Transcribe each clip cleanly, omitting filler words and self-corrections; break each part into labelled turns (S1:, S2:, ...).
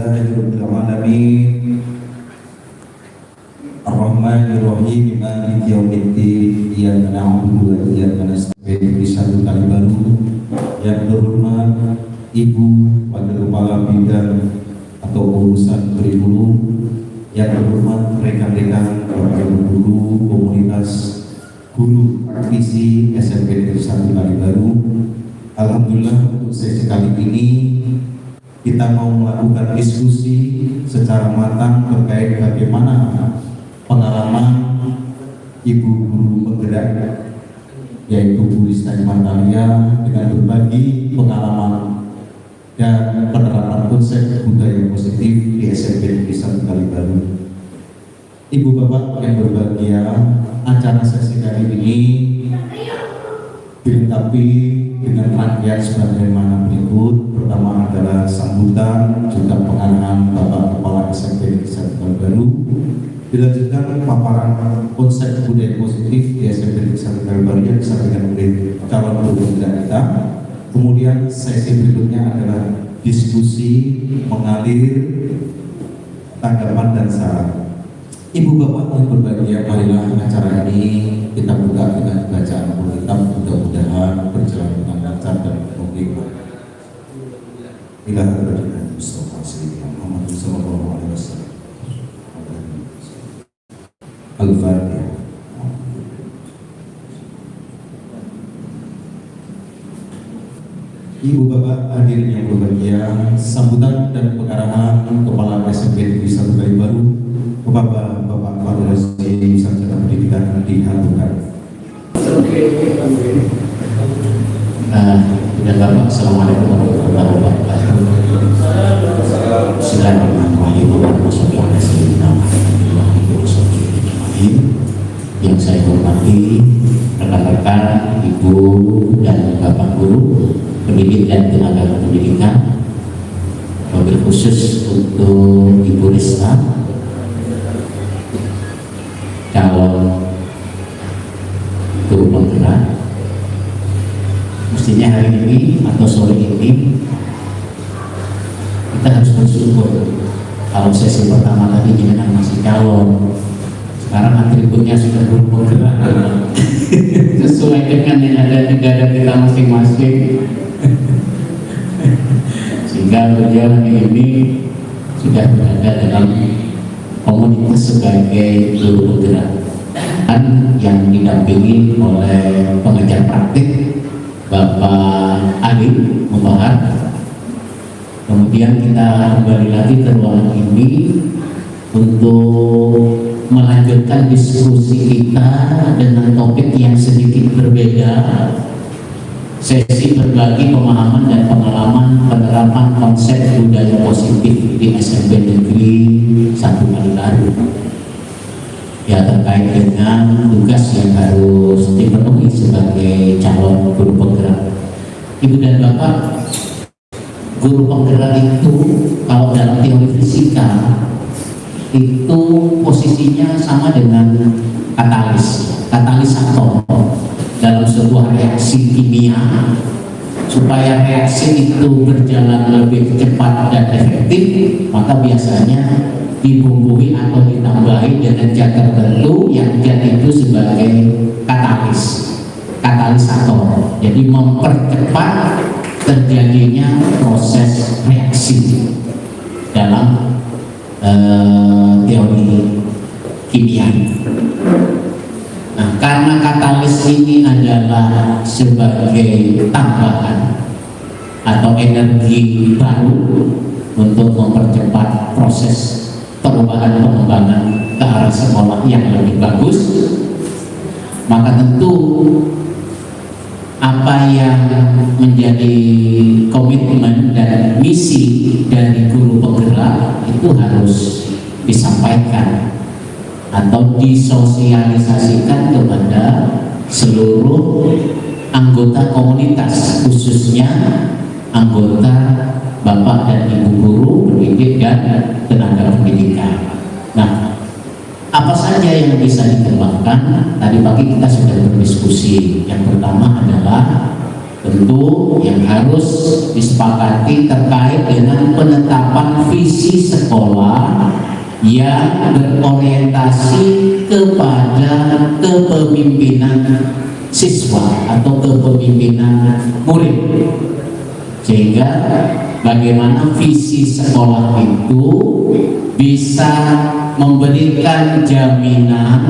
S1: Alhamdulillahirabbil alamin. Ar-Rahmanir-Rahim. Maliki yaumiddin. Iyyaka na'budu wa iyyaka nasta'in. Satu kali baru yang terhormat Ibu Wakil Kepala Bidang atau urusan Tribulu, yang terhormat rekan-rekan Bapak Ibu guru komunitas guru praktisi SMP Negeri 1 Kalibaru. Alhamdulillah untuk sesi kali ini kita mau melakukan diskusi secara matang terkait bagaimana pengalaman Ibu Guru Penggerak yaitu Bu Listani Martalia dengan berbagi pengalaman dan penerapan konsep budaya positif di SMP Negeri 1 Kalibaru. Ibu Bapak yang berbahagia, acara sesi kali ini dilengkapi dengan rangkaian sebagaimana berikut. Pertama adalah sambutan juga pengarahan Bapak Kepala SMP Negeri 1 Kalibaru. Dilanjutkan paparan konsep budaya positif di SMP Negeri 1 Kalibaru yang disampaikan oleh calon guru kita. Kemudian sesi berikutnya adalah diskusi mengalir tanggapan dan saran. Ibu Bapak yang berbahagia, marilah acara ini kita buka dengan bacaan Alkitab, mudah-mudahan berjalan dengan lancar dan mungkin. Bila dengan Mustafa Muhammad sallallahu alaihi wasallam. Al-Fatihah. Ibu Bapak hadirin yang berbahagia, sambutan dan pengarahan Kepala SMP Negeri 1 Kalibaru Bapak Fadil Husni Sarjana Pendidikan dihaturkan.
S2: Dan Bapak, Assalamualaikum warahmatullahi wabarakatuh. Bismillahirrahmanirrahim. Yang saya hormati rekan-rekan Ibu dan Bapak Guru pendidik dan tenaga pendidikan, wabil khusus untuk Ibu Rista, calon guru penggerak. Mestinya hari ini atau sore ini kita harus bersyukur kalau sesi pertama tadi jenengan masih calon, sekarang atributnya sudah guru penggerak sesuai dengan yang ada di dada kita masing-masing. Sehingga beliau hari ini sudah berada dalam komunitas sebagai guru penggerak yang didampingi oleh pengajar praktik Bapak Ali Mubahar. Kemudian kita kembali lagi ke ruangan ini untuk melanjutkan diskusi kita dengan topik yang sedikit berbeda, sesi berbagi pemahaman dan pengalaman penerapan konsep budaya positif di SMP Negeri 1 Kalibaru. Ya, terkait dengan tugas yang harus dipenuhi sebagai calon guru penggerak. Ibu dan Bapak, guru penggerak itu kalau dalam teori fisika itu posisinya sama dengan katalisator dalam sebuah reaksi kimia. Supaya reaksi itu berjalan lebih cepat dan efektif, maka biasanya dibumbui atau ditambahi dengan zat tertentu yang zat itu sebagai katalisator. Jadi mempercepat terjadinya proses reaksi dalam teori kimia. Nah, karena katalis ini adalah sebagai tambahan atau energi baru untuk mempercepat proses perubahan pengembangan ke arah sekolah yang lebih bagus, maka tentu apa yang menjadi komitmen dan misi dari guru penggerak itu harus disampaikan atau disosialisasikan kepada seluruh anggota komunitas, khususnya anggota Bapak dan Ibu guru pendidik dan tenaga pendidikan. Nah, apa saja yang bisa dikembangkan? Tadi pagi kita sudah berdiskusi. Yang pertama adalah Tentu yang harus disepakati terkait dengan penetapan visi sekolah yang berorientasi kepada kepemimpinan siswa atau kepemimpinan murid, sehingga bagaimana visi sekolah itu bisa memberikan jaminan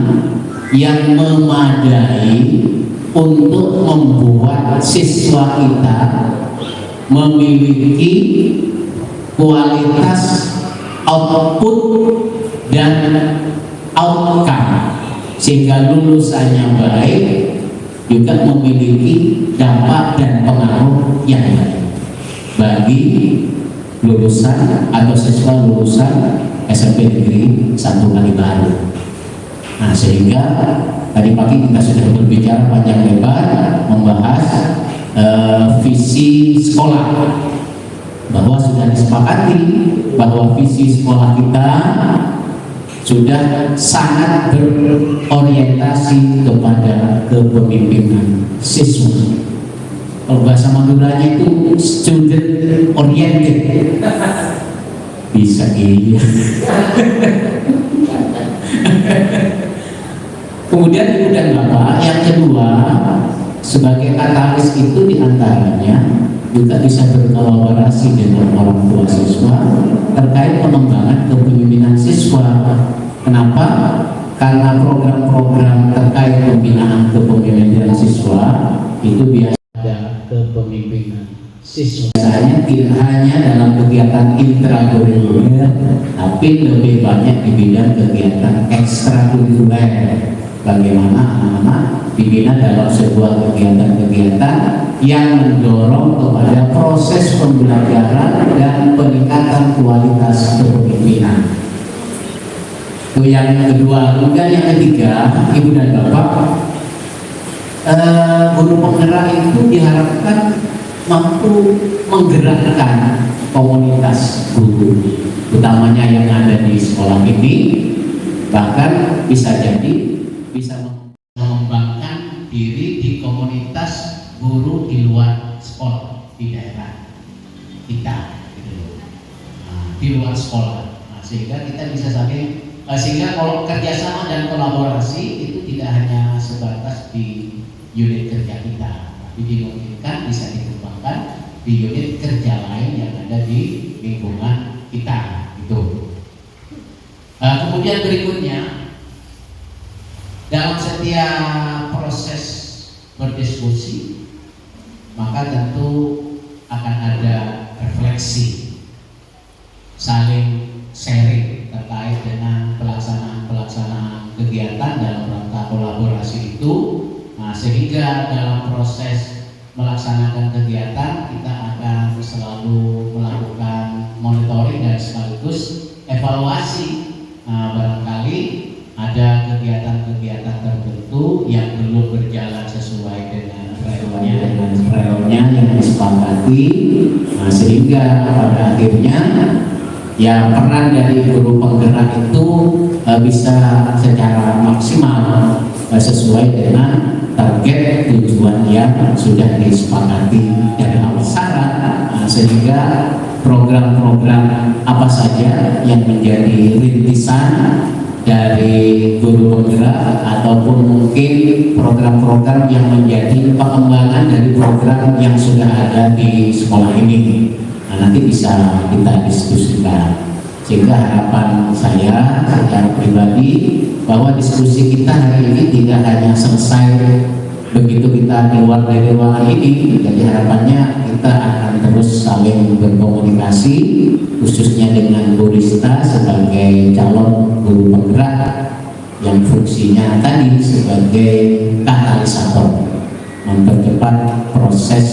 S2: yang memadai untuk membuat siswa kita memiliki kualitas output dan outcome, sehingga lulusannya baik juga memiliki dampak dan pengaruh yang baik bagi lulusan atau siswa lulusan SMP Negeri 1 Kalibaru. Nah, sehingga tadi pagi kita sudah berbicara panjang lebar membahas visi sekolah, bahwa sudah disepakati bahwa visi sekolah kita sudah sangat berorientasi kepada kepemimpinan siswa. Kalau bahasa Maduranya itu student oriented. Bisa iya. Kemudian Ibu dan Bapak, yang kedua, sebagai katalis itu diantaranya juga bisa berkolaborasi dengan orang tua siswa terkait pengembangan kepemimpinan siswa. Kenapa? Karena program-program terkait pembinaan kepemimpinan siswa itu biasa ada kepemimpinan siswa. Biasanya tidak hanya dalam kegiatan intrakurikuler, tapi lebih banyak di bidang kegiatan ekstrakurikuler. Bagaimana anak-anak dibina dalam sebuah kegiatan-kegiatan yang mendorong kepada proses pembelajaran dan peningkatan kualitas kepemimpinan. Itu yang kedua. Kemudian yang ketiga, Ibu dan Bapak, guru penggerak itu diharapkan mampu menggerakkan komunitas guru, utamanya yang ada di sekolah ini, bahkan bisa jadi bisa mengembangkan diri di komunitas guru di luar sekolah, di daerah kita, gitu. Nah, di luar sekolah. Nah, sehingga kita bisa saling, sehingga kalau kerjasama dan kolaborasi itu tidak hanya sebatas di unit kerja kita, tapi dimungkinkan bisa dikembangkan di unit kerja lain yang ada di lingkungan kita, gitu. Kemudian berikutnya, dalam setiap proses berdiskusi, maka tentu akan ada refleksi, saling sharing terkait dengan pelaksanaan kegiatan dalam rangka kolaborasi itu. Nah, sehingga dalam proses melaksanakan kegiatan kita akan selalu melakukan monitoring dan sekaligus evaluasi. Nah, barangkali ada kegiatan-kegiatan tertentu yang belum berjalan sesuai dengan realnya yang disepakati. Nah, sehingga pada akhirnya ya peran dari guru penggerak itu bisa secara maksimal sesuai dengan target tujuan yang sudah disepakati dari awal syarat. Nah, sehingga program-program apa saja yang menjadi rintisan dari guru penggerak ataupun mungkin program-program yang menjadi pengembangan dari program yang sudah ada di sekolah ini, nah, nanti bisa kita diskusikan. Sehingga harapan saya secara pribadi bahwa diskusi kita hari ini tidak hanya selesai begitu kita keluar dari ruangan ini. Jadi harapannya kita akan terus saling berkomunikasi, khususnya dengan Bu Rista sebagai calon guru penggerak yang fungsinya tadi sebagai katalisator, mempercepat proses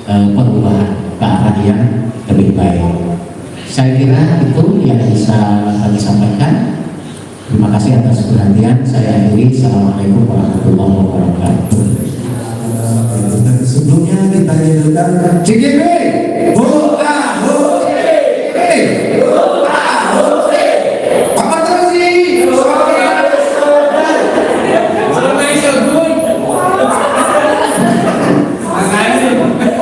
S2: perubahan ke arah yang lebih baik. Saya kira itu yang bisa kami sampaikan. Terima kasih atas perhatian. Saya akhiri. Assalamualaikum warahmatullahi wabarakatuh.
S1: Dan sebelumnya kita hadirkan CGP Bapak Tersi
S3: Makasih.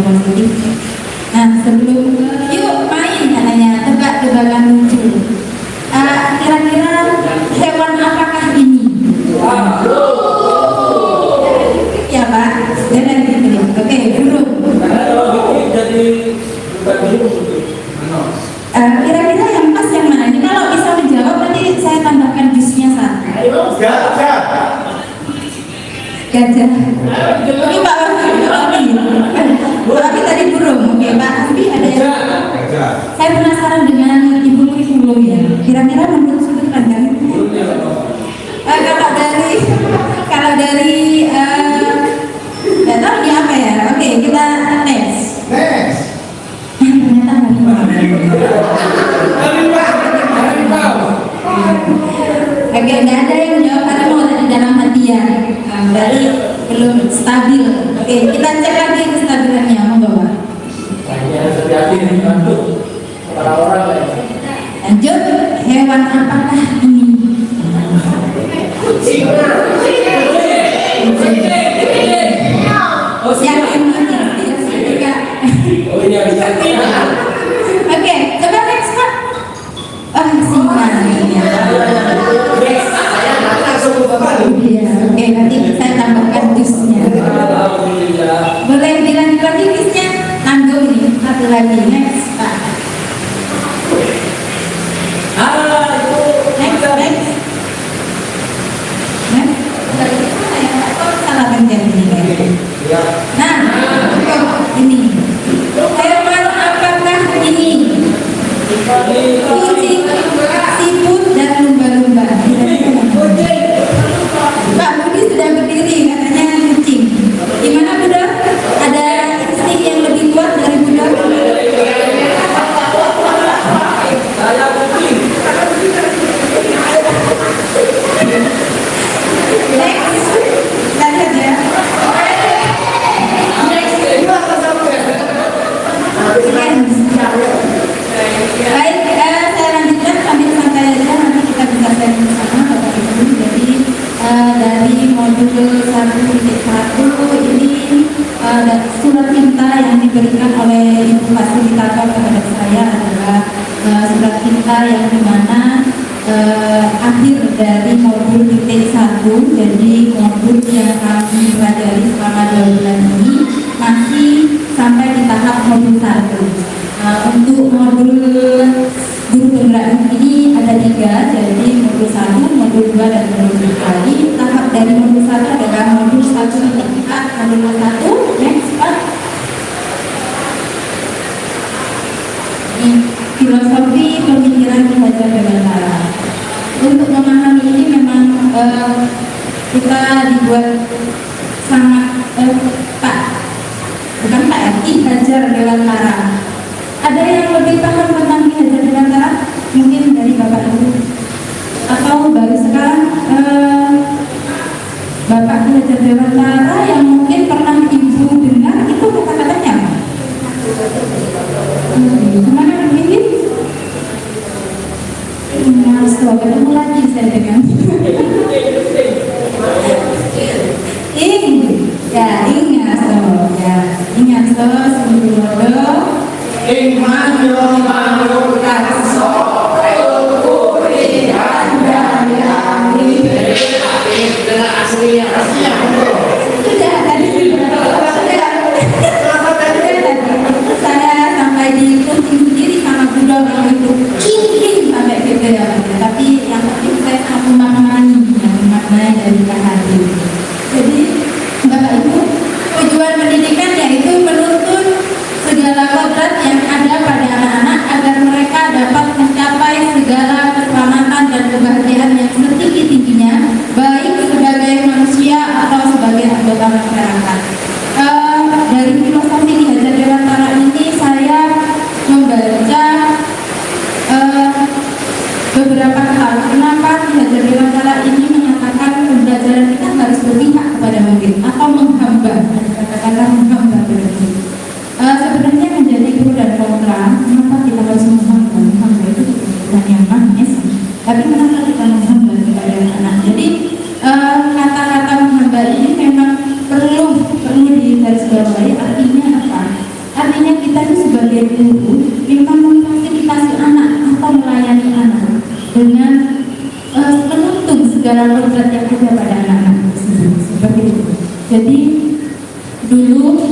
S3: positif. Nah, sebelum yuk main katanya, tebak-tebakan lucu. Kira-kira hewan apakah ini? Ya Pak, jangan gitu. Oke, burung. Kira-kira yang pas yang mana? Ini kalau bisa menjawab nanti saya tambahkan jusnya satu. Gajah. Ini Pak Tapi tadi burung. Oke Pak Asbi ada yang. Saya penasaran dengan ibu kurikulum ya. Kira-kira menurut sudut pandang. Kalau dari nggak tahu ini apa ya. Oke, kita next. Ternyata Oke, nggak ada yang jawab karena mau ada di dalam hati ya. Berarti belum stabil. Oke, kita cek lagi kestabilannya, monggo Pak. Lanjut, hewan apakah ini? Yang ini. Oke, coba next Pak. Singa. Oke, nanti saya tambahkan jusnya. Boleh bilang lagi jusnya? Tanggung ini, satu lagi. Next Pak. Salah pencet ini. Nah, ini hewan apakah ini? Kucing, siput, dan lumba-lumba. Pak Budi sudah berdiri, katanya kucing. Gimana Budak? Ada insting yang lebih kuat dari Budak? Next, kita lihat ya. Baik, saya lanjutkan sambil santai aja, nanti kita bisa share bersama Bapak Ibu. Jadi dari modul 1.1 ini surat cinta yang diberikan oleh Ibu Fasilitator kepada saya adalah surat cinta yang dimana akhir dari modul titik 1. Jadi modul yang kami pelajari selama 2 bulan ini masih sampai di tahap modul 1. Untuk modul guru penggerak ini ada 3, jadi modul 1, modul 2, dan modul 3. Jadi tahap dari modul 1 adalah modul 1.4, modul 1. Next Pak. Ini filosofi pemikiran Ki Hajar Dewantara. Untuk memahami ini memang kita dibuat sangat bukan Pak ya, Ki Hajar Dewantara. Ada yang lebih paham tentang Ki Hajar Dewantara? Mungkin dari Bapak Ibu atau baru sekarang Bapak Ki Hajar Dewantara yang mungkin pernah Ibu dengar itu kata-katanya apa? Gimana begini? Ketemu lagi saya dengan ingat saya sampai di coaching sendiri sama Bunda waktu itu sampai gitu ya. Tapi yang penting saya sangat memaknai dari hati. Jadi Bapak Ibu, tujuan pendidikan yaitu menuntun segala kodrat yang ada pada anak-anak sebagai guru memang memfasilitasi anak atau melayani anak dengan menuntut segala kodrat yang ada pada anak-anak tersebut, seperti itu. Jadi dulu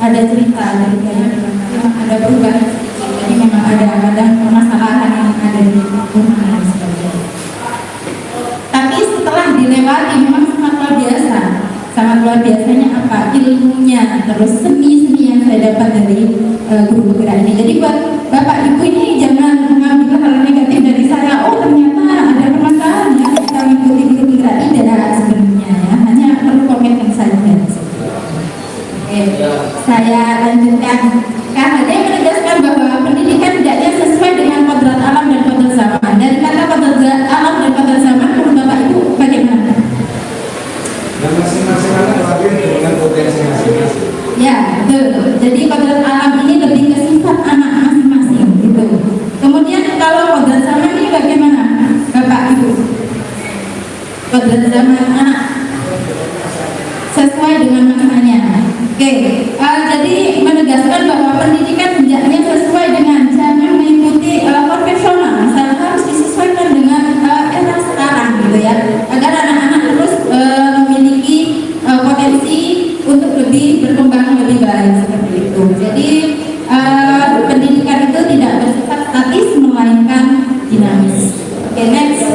S3: ada cerita ada perubahan sedikit, jadi memang ada permasalahan yang ada di rumah dan sebagainya. Tapi setelah dilewati memang sangat luar biasanya apa ilmunya, terus seni yang saya dapat dari guru bergerak ini. Jadi buat bapak ibu ini jangan mengambil hal negatif dari saya. Oh ternyata ada permasalahan ya kita mengikuti guru bergerak ini, tidak sebenarnya ya, hanya perlu komitmen saja. Saya lanjutkan. Karena dia menegaskan bahwa pendidikan hendaknya sesuai dengan kodrat alam dan kodrat zaman. Dari kata kodrat alam dan kodrat zaman, menurut bapak ibu bagaimana?
S4: Dan masing-masing anak lahir dengan potensi masing-masing.
S3: Ya, betul. Jadi kodrat alam ini lebih ke sifat anak masing-masing, gitu. Kemudian kalau kodrat zaman ini bagaimana, bapak ibu? Kodrat zaman anak sesuai dengan masanya. Oke, jadi menegaskan bahwa pendidikan hendaknya sesuai dengan, jangan mengikuti konvensional, harus disesuaikan dengan era sekarang, gitu ya, agar anak-anak terus memiliki potensi untuk lebih berkembang lebih baik, seperti itu. Jadi pendidikan itu tidak bersifat statis melainkan dinamis. Oke, next.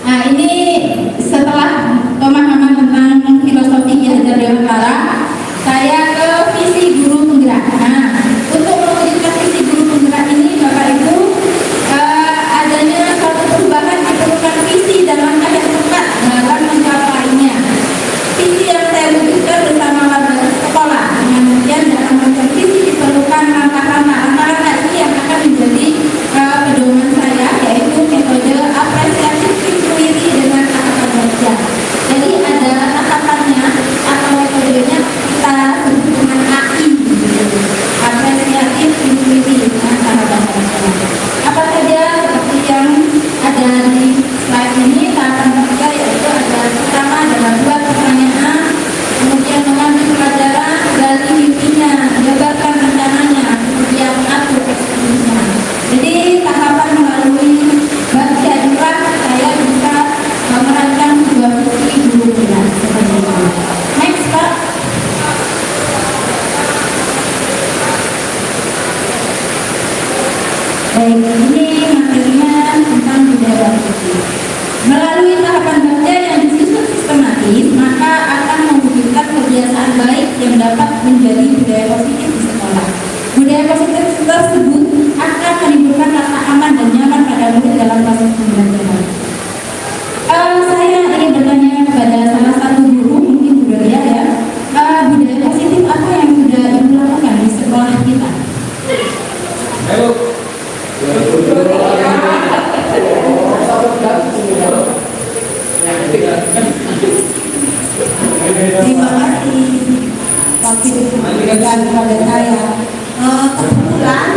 S3: Nah, ini setelah pemahaman tentang filosofi Ki Hajar Dewantara, saya ke visi guru penggerak. Nah, untuk mewujudkan visi guru penggerak ini, Bapak Ibu, adanya suatu perubahan, diperlukan visi dan langkah yang tepat dalam mencapainya. Visi yang saya wujudkan bersama warga sekolah. Dengan demikian dalam mencapainya visi diperlukan langkah-langkah ini yang akan menjadi pedoman saya, yaitu metode apresiatif intuisi dengan tahapan kerja. Jadi ada tahapannya atau metodenya, kita sebut dengan AI, apresiatif intuisi dengan tahapan kerja. Apa saja seperti yang ada di slide ini tahapan kerja, yaitu ada pertama adalah buat pertanyaan, kemudian mengambil pelajaran, gali mimpinya, jabarkan rencananya, kemudian atur eksekusinya. Jadi tahapan melalui bagian inilah saya bisa merancang sebuah visi guru penggerak seperti itu. Next, Pak. Baik, ini materinya tentang budaya positif. Melalui tahapan kerja yang disusun sistematis, maka akan mewujudkan kebiasaan baik yang dapat menjadi budaya positif di sekolah. Budaya positif tersebut akan menimbulkan rasa aman dan nyaman pada murid dalam proses pembelajaran. Saya ingin bertanya kepada salah satu guru, mungkin budaya ya, budaya positif apa yang sudah ibu lakukan di sekolah kita?
S4: Ayo.
S3: Terima kasih waktu diberikan kepada saya. Kebetulan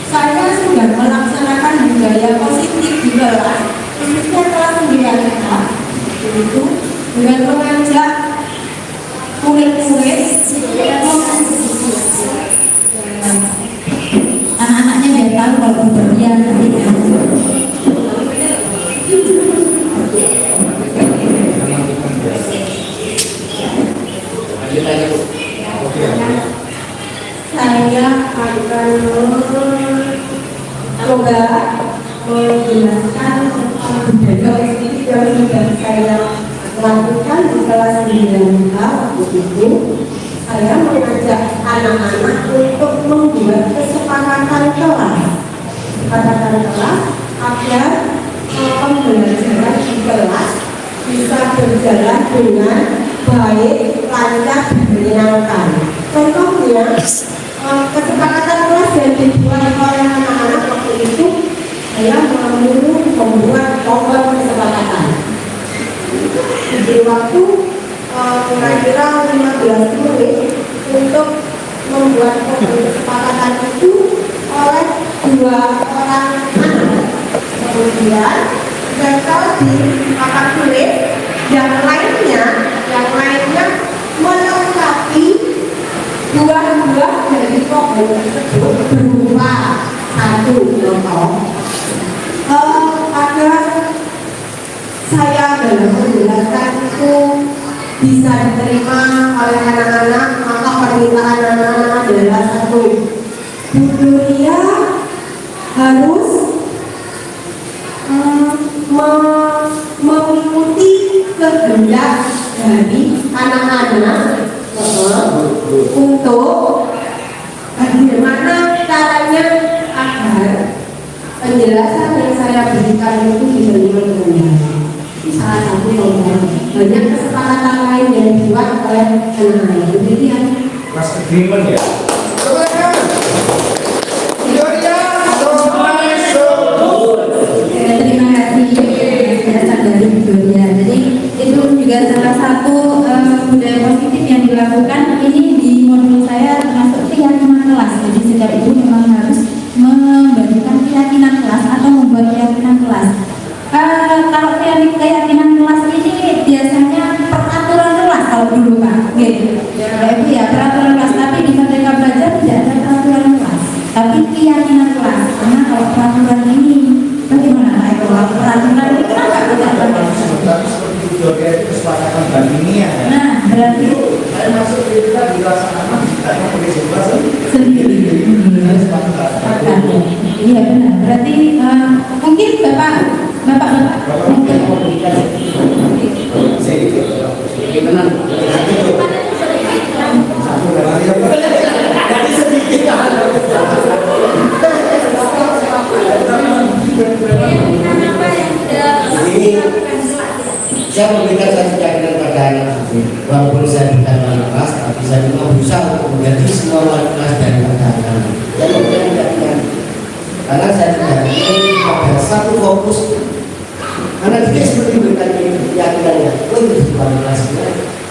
S3: saya sudah melaksanakan budaya positif di kelas, khususnya kelas 9 kita, itu dengan mengajak murid-murid anak-anaknya biar tahu kalau berpergian nanti ya. Saya akan mencoba menjelaskan tentang budaya positif yang sudah saya lakukan di kelas 9 waktu itu. Saya mengajak anak-anak untuk membuat kesepakatan kelas agar pembelajaran di kelas bisa berjalan dengan baik, lancar, dan menyenangkan. Contohnya, kesepakatan kelas yang dibuat oleh anak-anak waktu itu, saya membuat lomba kesepakatan. Di waktu kira-kira 15 menit untuk membuat kesepakatan itu oleh 2 orang anak. Kemudian mereka dipakai tulis, yang lainnya melengkapi buah-buah dari pohon tersebut berupa satu contoh. Agar saya dalam menjelaskan itu bisa diterima oleh anak-anak, maka permintaan anak-anak adalah satu, Bu Gloria harus mengikuti kehendak dari anak-anak untuk bagaimana caranya agar penjelasan yang saya berikan itu diterima dengan baik. Salah satu contoh. Banyak kesepakatan lain yang dibuat oleh anak-anak. Demikian.
S4: Mas agreement ya.
S3: Terima kasih penjelasan dari Bu Gloria. Jadi itu juga salah satu budaya positif yang dilakukan ini di modul saya, termasuk keyakinan kelas. Jadi setiap ibu memang harus membagikan keyakinan kelas atau membuat keyakinan kelas. Kalau keyakinan kelas ini biasanya peraturan kelas kalau dulu Pak, gitu. Ya Ibu ya peraturan kelas, tapi di Merdeka Belajar tidak ada peraturan kelas, tapi keyakinan kelas. Karena kalau peraturan ini bagaimana Pak Eko? Peraturan ini kenapa tidak ada?
S4: Tapi seperti itu itu kesepakatan Bank Dunia ya.
S3: Nah berarti
S4: Saya masuk kita dilaksanakan kita pakai sebelas
S3: sendiri. Iya benar. Berarti mungkin Bapak mungkin
S5: saya memberikan satu keyakinan pada anak walaupun saya bukan wali kelas, tapi saya juga berusaha untuk mengganti semua wali kelas dari anak-anak. Saya memberikan keyakinan karena saya tidak ingin pada satu fokus. Karena dia seperti memberikan keyakinannya, itu wali kelas.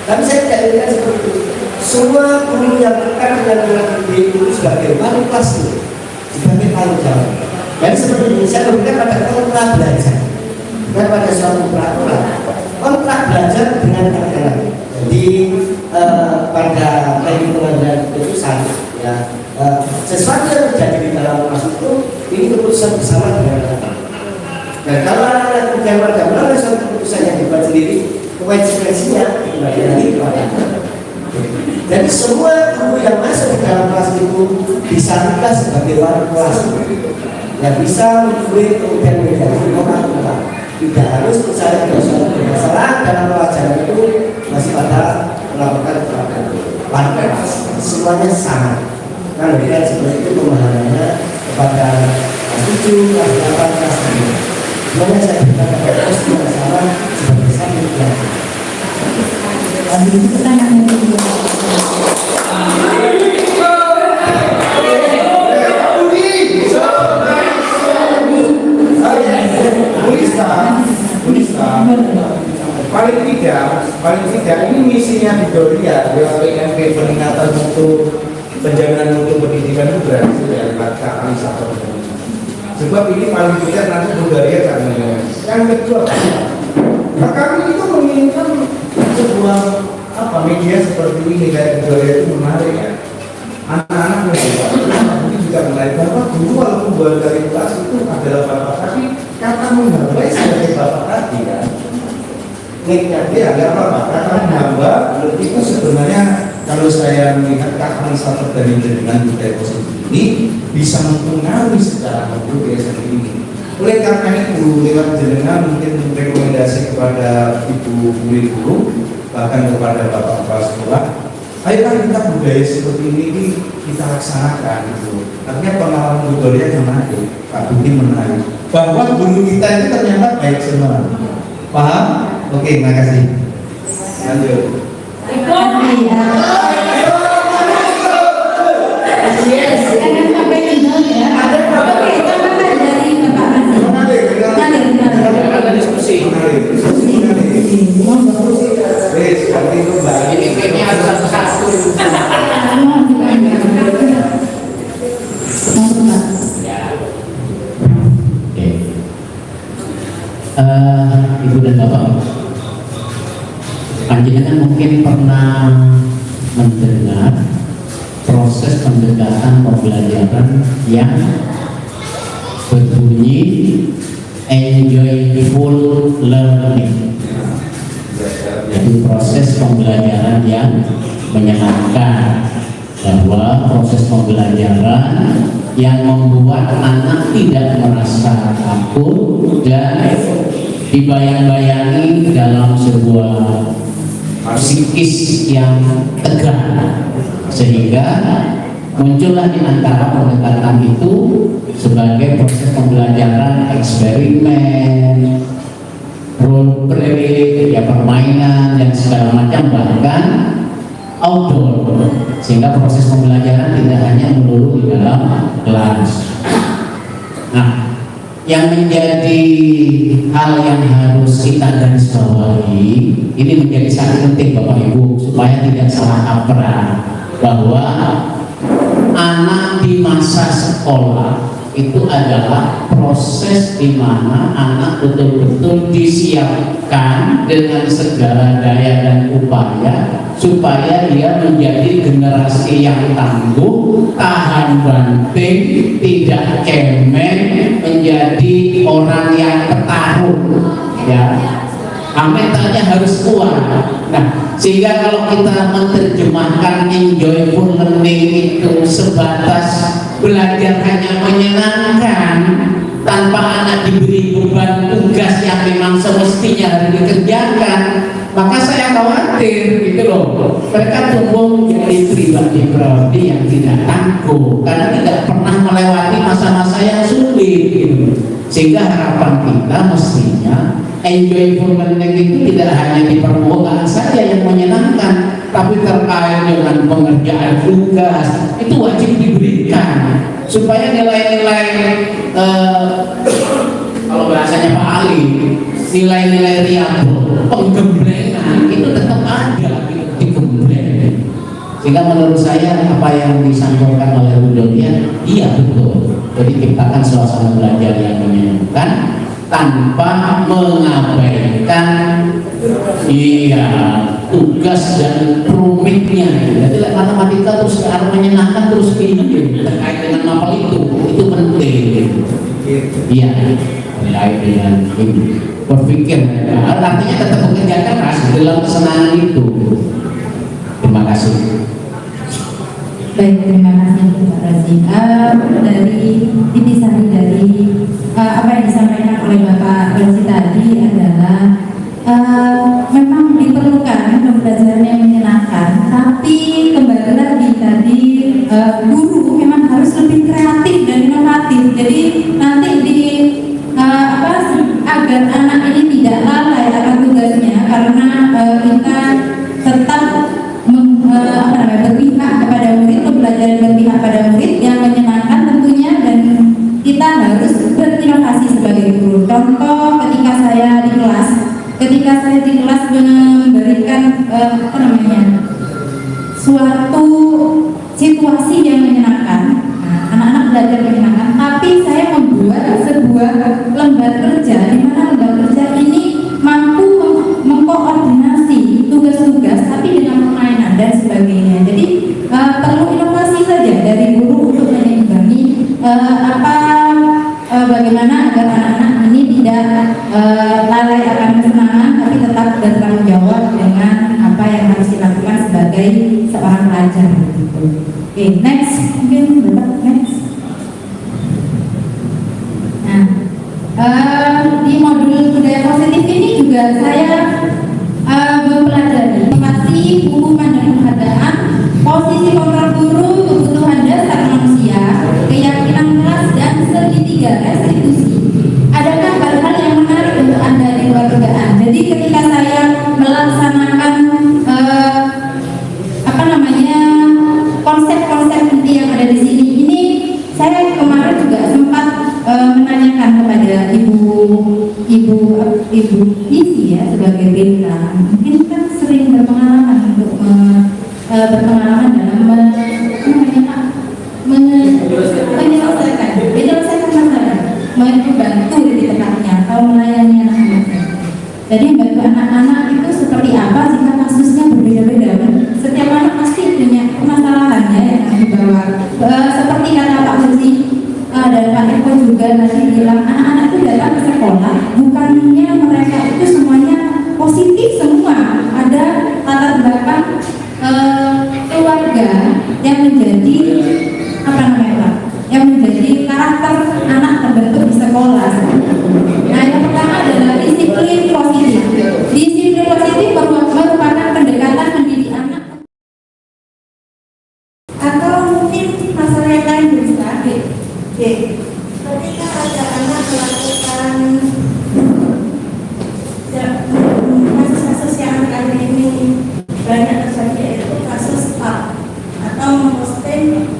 S5: Tapi saya tidak inginkan seperti itu. Semua guru yang terkait dengan anak itu sebagai wali kelas itu sebagai tanggung jawab. Dan seperti ini saya memberikan pada kontrak belajar dan pada suatu peraturan kontrak belajar dengan anak-anak. Jadi pada teknik pengambilan keputusan ya, sesuatu yang terjadi di dalam kelas itu ini keputusan bersama dengan anak-anak. Dan kalau anak-anak kemudian pada melalui suatu keputusan yang dibuat sendiri, konsekuensinya kembali lagi kepada anak-anak. Jadi semua guru yang masuk ke dalam kelas itu bisa kita sebagai wali kelas yang bisa membuat kemudian menjadi orang-orang. Tidak harus percaya pada suatu masalah dalam pelajaran itu masih pada melakukan pelanggaran. Semuanya sama. Nah, dilihat seperti itu pemahamannya kepada kelas 7, kelas 8, kelas 9. Semuanya saya berikan kepada semua masalah sebagai satu pelajaran.
S3: pertanyaan yang kedua.
S4: paling tidak ini misinya di Gloria WPMP peningkatan mutu penjaminan mutu pendidikan itu berhasil ya katalis. Sebab ini paling tidak nanti Gloria karena yang kedua nah, kami itu menginginkan sebuah media seperti ini kayak Gloria itu menarik ya. Anak-anak mungkin juga menarik bahwa guru walaupun buat dari kelas itu adalah bapak tapi kata menggambar sebagai bapak tadi kan nicknya dia agak apa kata menggambar itu sebenarnya kalau saya melihat katalis dari dengan budaya positif ini bisa mempengaruhi secara makro biasa ini. Oleh karena itu lewat jenengan mungkin rekomendasi kepada ibu guru bahkan kepada bapak kepala sekolah, ayolah kita budaya seperti ini kita laksanakan gitu. Artinya pengalaman budaya yang menarik, Pak Budi menarik bahwa guru kita itu ternyata baik semua. Paham? Oke, makasih. Lanjut.
S2: Ibu dan Bapak, panjenengan mungkin pernah mendengar proses pendekatan pembelajaran yang berbunyi enjoyful learning. Jadi proses pembelajaran yang menyenangkan, bahwa proses pembelajaran yang membuat anak tidak merasa takut dan dibayang-bayangi dalam sebuah psikis yang tegang, sehingga muncullah di antara pendekatan itu sebagai proses pembelajaran eksperimen, role play, ya permainan dan segala macam, bahkan outdoor, sehingga proses pembelajaran tidak hanya melulu di dalam kelas. Nah, yang menjadi hal yang harus kita garis bawahi, ini menjadi sangat penting Bapak Ibu, supaya tidak salah kaprah bahwa anak di masa sekolah itu adalah proses di mana anak betul-betul disiapkan dengan segala daya dan upaya supaya dia menjadi generasi yang tangguh, tahan banting, tidak cemen, menjadi orang yang petarung, ya. Mentalnya harus kuat. Nah, sehingga kalau kita menerjemahkan enjoyful learning itu sebatas belajar hanya menyenangkan tanpa anak diberi beban tugas yang memang semestinya harus dikerjakan, maka saya khawatir gitu loh, mereka tumbuh menjadi pribadi-pribadi yang tidak tangguh karena tidak pernah melewati masa-masa yang sulit gitu. Sehingga harapan kita mestinya enjoyful learning itu tidak hanya di permukaan saja yang menyenangkan, tapi terkait dengan pengerjaan tugas itu wajib diberikan supaya nilai-nilai kalau bahasanya Pak Ali, nilai-nilai riyadhah, penggemblengan itu tetap ada, digembleng. Sehingga menurut saya apa yang disampaikan oleh Bu Donia, iya betul. Jadi ciptakan suasana belajar yang menyenangkan tanpa mengabaikan tugas dan rumitnya. Jadi matematika terus harus menyenangkan terus ini terkait dengan mapel itu penting. Iya, mulai dengan ini berpikir, artinya tetap bekerja keras dalam kesenangan itu. Terima kasih.
S3: Baik, terima kasih Pak Razi. Dari intisari dari apa yang disampaikan oleh Bapak Razi tadi adalah memang diperlukan pembelajaran yang menyenangkan, tapi kembali lagi tadi guru memang harus lebih kreatif dan inovatif. Jadi nanti agar anak ini tidak lalai akan tugasnya, karena kita tetap berpihak kepada murid, pembelajaran berpihak pada murid yang menyenangkan tentunya, dan kita harus berinovasi sebagai guru. Contoh ketika saya di kelas memberikan suatu situasi yang menyenangkan, anak-anak belajar menyenangkan, tapi saya membuat sebuah lembar kerja di mana lembar kerja ini mampu mengkoordinasi tugas-tugas tapi dengan permainan dan sebagainya. Jadi perlu inovasi saja dari guru untuk menyeimbangi bagaimana agar anak-anak ini tidak lalai akan kesenangan tapi tetap bertanggung jawab dengan apa yang harus dilakukan sebagai seorang pelajar. Oke, next, mungkin next. Nah, di modul budaya positif ini juga saya mempelajari inovasi, hukuman dan penghargaan, posisi kontrol guru, kebutuhan dasar manusia, keyakinan kelas, dan segitiga restitusi. Adakah hal-hal yang menarik untuk Anda di luar dugaan? Jadi ketika saya melaksanakan konsep-konsep inti yang ada di sini, ini saya kemarin juga sempat menanyakan kepada ibu isi ya sebagai Bintang, mungkin kan sering berpengalaman untuk berpengalaman dalam menyelesaikan masalah, membantu di tempatnya atau melayani anak-anak. Jadi membantu anak-anak itu seperti apa jika kasusnya berbeda-beda. Setiap anak pasti punya permasalahannya yang seperti kata Pak Susi dan Pak Eko juga tadi bilang, anak-anak itu datang ke sekolah bukannya mereka itu semuanya positif semua, ada latar belakang keluarga yang menjadi apa namanya Pak, yang menjadi karakter anak terbentuk di sekolah. Nah, yang pertama adalah disiplin positif. Disiplin positif merupakan pendekatan mendidik anak, atau mungkin masalah yang lain bisa. Ketika ada anak melakukan kasus-kasus yang akhir ini banyak terjadi, yaitu kasus PAP atau memposting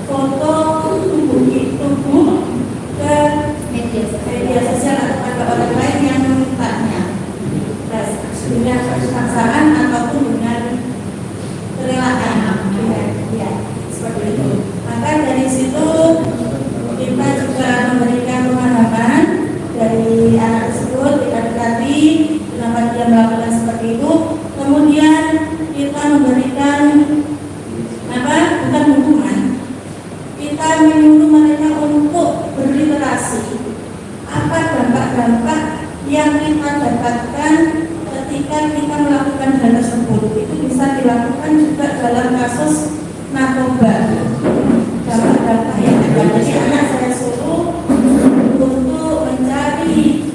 S3: foto tubuh ke media sosial atau pada orang lain yang mintanya, dengan paksaan ataupun dengan kerelaan, ya seperti itu. Maka dari situ kita juga memberikan pemahaman dari anak tersebut, kita dekati kenapa dia melakukan seperti itu. Kemudian kita memberikan bukan hukuman, kita menyuruh mereka untuk berliterasi apa dampak-dampak yang kita dapatkan ketika kita melakukan hal tersebut. Itu bisa dilakukan juga dalam kasus narkoba. Dampak-dampak yang ada. Jadi anak saya suruh untuk mencari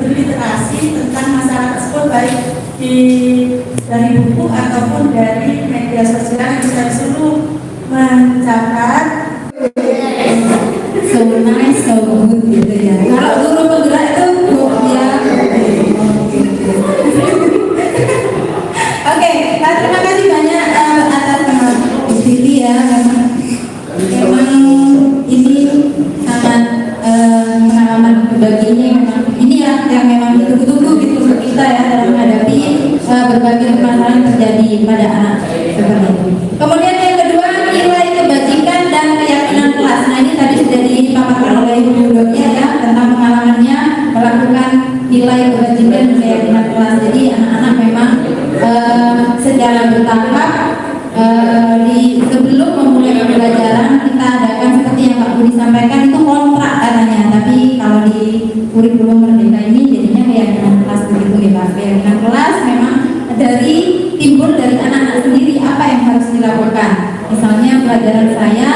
S3: berliterasi tentang masalah tersebut, baik dari buku ataupun dari media sosial. Saya suruh mencatat so nice, so good gitu ya. Kalau guru penggerak itu ya. Oke, terima kasih banyak atas diskusi ya. Memang ini sangat pengalaman berbagi ini ya yang memang ditunggu-tunggu gitu kita ya dalam menghadapi berbagai permasalahan yang terjadi pada anak seperti itu. Kemudian yang kedua, nilai kebajikan dan keyakinan kelas. Nah, ini tadi sudah dipaparkan oleh Ibu Donya ya tentang pengalamannya melakukan nilai kebajikan dan keyakinan kelas. Jadi anak-anak memang secara bertahap sebelum memulai pembelajaran kita adakan seperti yang Pak Budi sampaikan, itu kontrak katanya, tapi kalau di kurikulum Merdeka ini jadinya keyakinan kelas begitu ya Pak. Keyakinan kelas memang timbul dari anak-anak sendiri apa yang harus dilakukan. Misalnya pelajaran saya,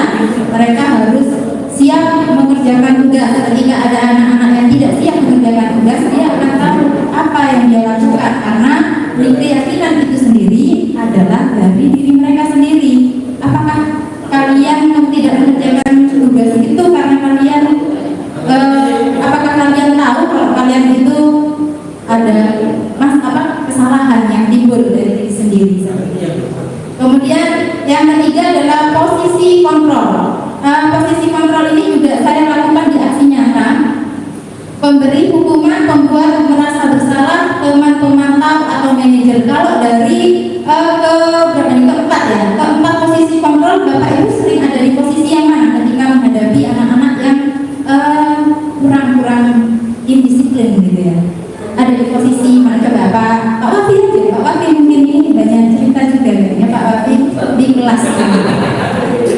S3: mereka harus siap mengerjakan tugas. Ketika ada anak-anak yang tidak siap mengerjakan tugas, dia akan tahu apa yang dia lakukan, karena keyakinan itu sendiri adalah dari diri mereka sendiri. Apakah kalian tidak mengerjakan tugas itu karena kalian apakah kalian tahu kalau kalian itu ada kesalahan yang timbul dari diri sendiri? Kemudian yang ketiga adalah posisi kontrol. Posisi kontrol ini juga saya lakukan di aksi nyata. Pemberi hukuman, pembuat merasa bersalah, teman pemantau atau manajer. Kalau dari keempat ya, keempat posisi kontrol, Bapak Ibu sering ada di posisi yang mana ketika menghadapi anak-anak yang kurang indisiplin gitu ya? Ada di posisi mana? Coba Pak Wafi aja. Pak Wafi mungkin ini banyak cerita juga ya Pak Wafi di kelas.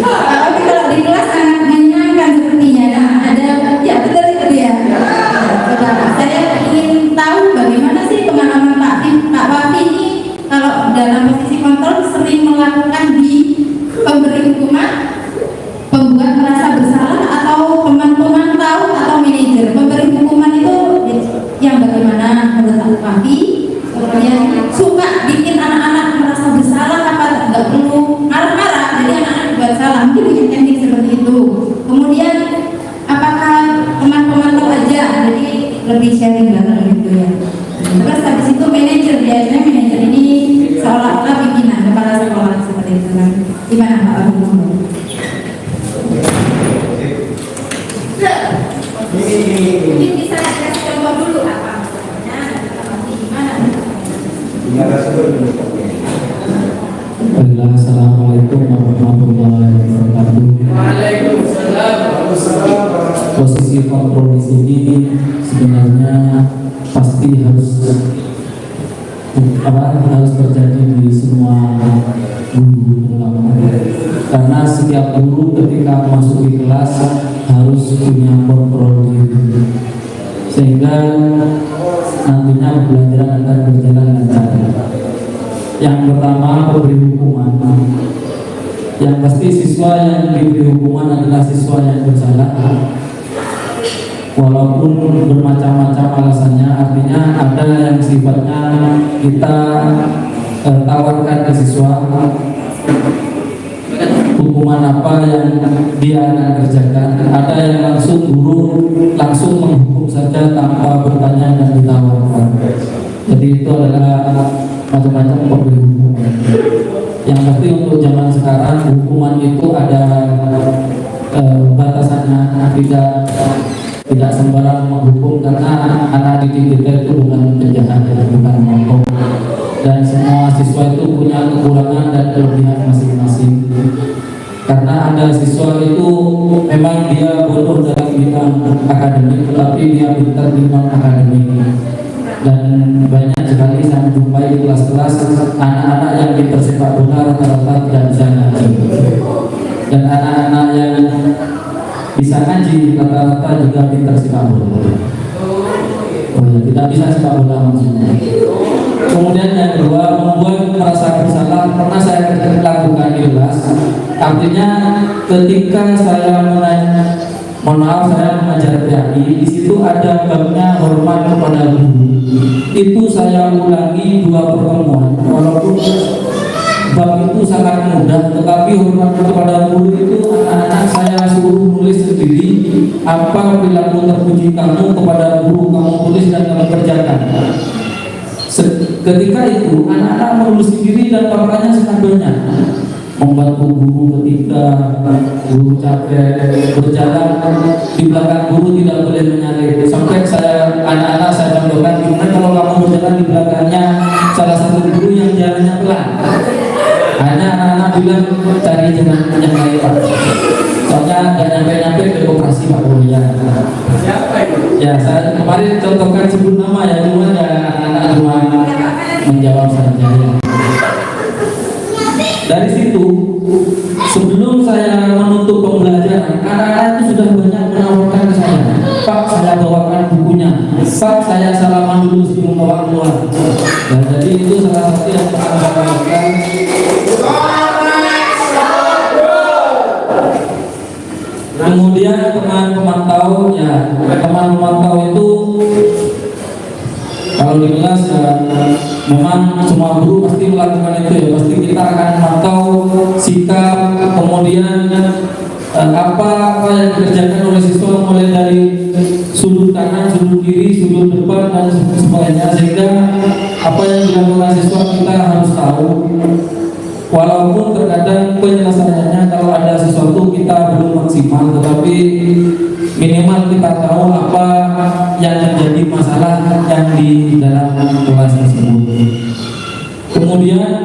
S3: Pak Wafi kalau di kelas sangat menyenangkan sepertinya. Nah, ada ya betul itu ya. Coba saya ingin tahu bagaimana sih pengalaman Pak Wafi ini kalau dalam posisi kontrol sering melakukan di pemberi hukuman, pembuat merasa bersalah, atau teman-teman tahu atau manajer. Pemberi hukuman itu yang bagaimana menurut Pak Wafi? Kemudian suka bikin anak-anak merasa bersalah apa nggak perlu marah-marah, jadi anak-anak buat salah, mungkin bikin teknik seperti itu. Kemudian apakah teman-teman tahu aja, jadi lebih sharing banget gitu ya. Terus habis itu manajer, biasanya manajer ini seolah-olah pimpinan kepala sekolah seperti itu kan. Gimana Pak Wafi? Mungkin bisa dikasih contoh dulu apa maksudnya, gimana?
S6: Assalamualaikum warahmatullahi wabarakatuh.
S4: Waalaikumsalam.
S6: Posisi kontrol di sini sebenarnya pasti harus terjadi di semua guru, terutama karena setiap guru ketika memasuki kelas harus punya kontrol diri sehingga nantinya pembelajaran akan berjalan lancar. Yang pertama, memberi hukuman. Yang pasti siswa yang diberi hukuman adalah siswa yang bersalah, walaupun bermacam-macam alasannya. Artinya ada yang sifatnya kita tawarkan ke siswa hukuman apa yang dia akan kerjakan. Ada yang langsung guru langsung menghukum saja tanpa bertanya dan ditawarkan. Jadi itu adalah macam-macam pemberi hukuman. Yang pasti untuk zaman sekarang hukuman itu ada batasannya, tidak sembarang menghukum, karena anak didik kita itu bukan penjahat, bukan perampok, dan semua siswa itu punya kekurangan dan kelebihan masing-masing. Karena ada siswa itu memang dia bodoh dalam bidang akademik, tetapi dia pintar di non akademik. Dan banyak sekali saya menjumpai di kelas-kelas anak-anak yang pintar sepak bola rata-rata tidak bisa ngaji, dan anak-anak yang bisa ngaji rata-rata juga pintar sepak bola. Oh ya, tidak bisa sepak bola maksudnya. Kemudian yang kedua, membuat merasa bersalah. Pernah saya lakukan di kelas. Artinya ketika saya mohon maaf, saya mengajar PAI, di situ ada babnya hormat kepada guru. Itu saya ulangi 2 pertemuan, walaupun bab itu sangat mudah, tetapi hormat kepada guru itu anak-anak saya suruh nulis sendiri apa perilaku terpuji kamu kepada guru, kamu tulis dan kamu kerjakan. Ketika itu anak-anak menulis sendiri dan paparannya sangat banyak. Membantu guru ketika guru capek, berjalan di belakang guru tidak boleh menyalip. Sampai anak-anak saya contohkan, gimana kalau kamu berjalan di belakangnya salah satu guru yang jalannya pelan. Hanya anak-anak bilang cari jalan yang lain Pak. Soalnya nggak nyampe-nyampe ke koperasi Pak Guru ya. Ya, saya kemarin contohkan sebut nama ya, cuma ya anak-anak cuma menjawab saja. Dari situ, sebelum saya menutup pembelajaran, anak-anak itu sudah banyak menawarkan ke saya, Pak, saya bawakan bukunya, Pak, saya salaman dulu sebelum bawa keluar. Dan jadi itu salah satu yang akan saya lakukan. Kemudian teman pemantau, ya teman pemantau itu kalau di kelas ya memang semua guru pasti melakukan itu ya, pasti kita akan memantau sikap, kemudian apa yang dikerjakan oleh siswa mulai dari sudut kanan, sudut kiri, sudut depan dan sebagainya, sehingga apa yang dilakukan siswa kita harus tahu. Walaupun terkadang penyelesaiannya kalau ada sesuatu kita belum maksimal, tetapi minimal kita tahu apa yang menjadi masalah yang di dalam kelas tersebut. Kemudian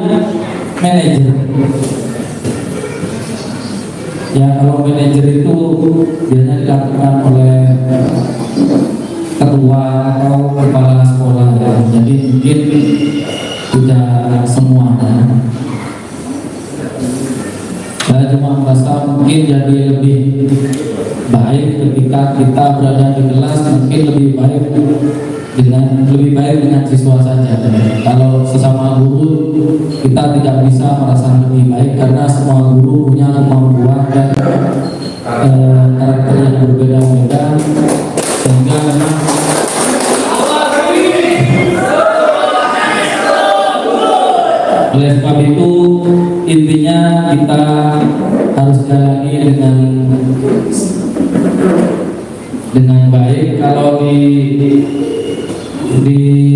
S6: manajer. Ya, kalau manajer itu biasanya dilakukan oleh ketua atau kepala sekolah ya. Jadi mungkin tidak semuanya. Saya cuma merasa mungkin jadi lebih baik ketika kita berada di kelas, mungkin lebih baik dengan siswa saja. Kalau sesama guru kita tidak bisa merasa lebih baik, karena semua guru punya kemampuan dan karakter yang berbeda-beda, sehingga memang oleh sebab itu intinya kita harus jalani dengan baik. Kalau di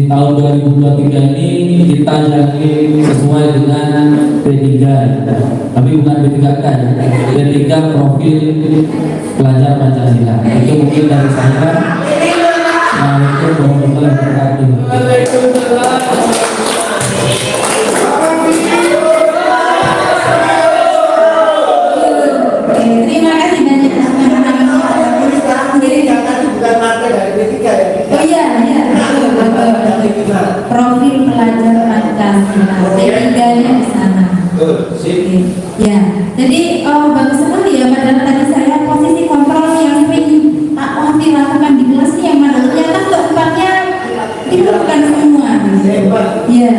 S6: tahun 2023 ini kita jalani sesuai dengan P3, tapi bukan P3K ya, P3 profil pelajar Pancasila. Itu mungkin dari saya. Assalamualaikum warahmatullahi wabarakatuh.
S3: Terima kasih banyak
S5: Jadi karena itu bukan materi dari P3 ya.
S3: Oh iya, iya. Profil pelajar Pancasila. P3-nya di sana.
S4: Sip.
S3: Ya, jadi bagus sekali ya. Padahal tadi saya posisi kontrol yang sering Pak Wati lakukan di kelas ini yang mana ternyata tempatnya dilakukan semua. Ya,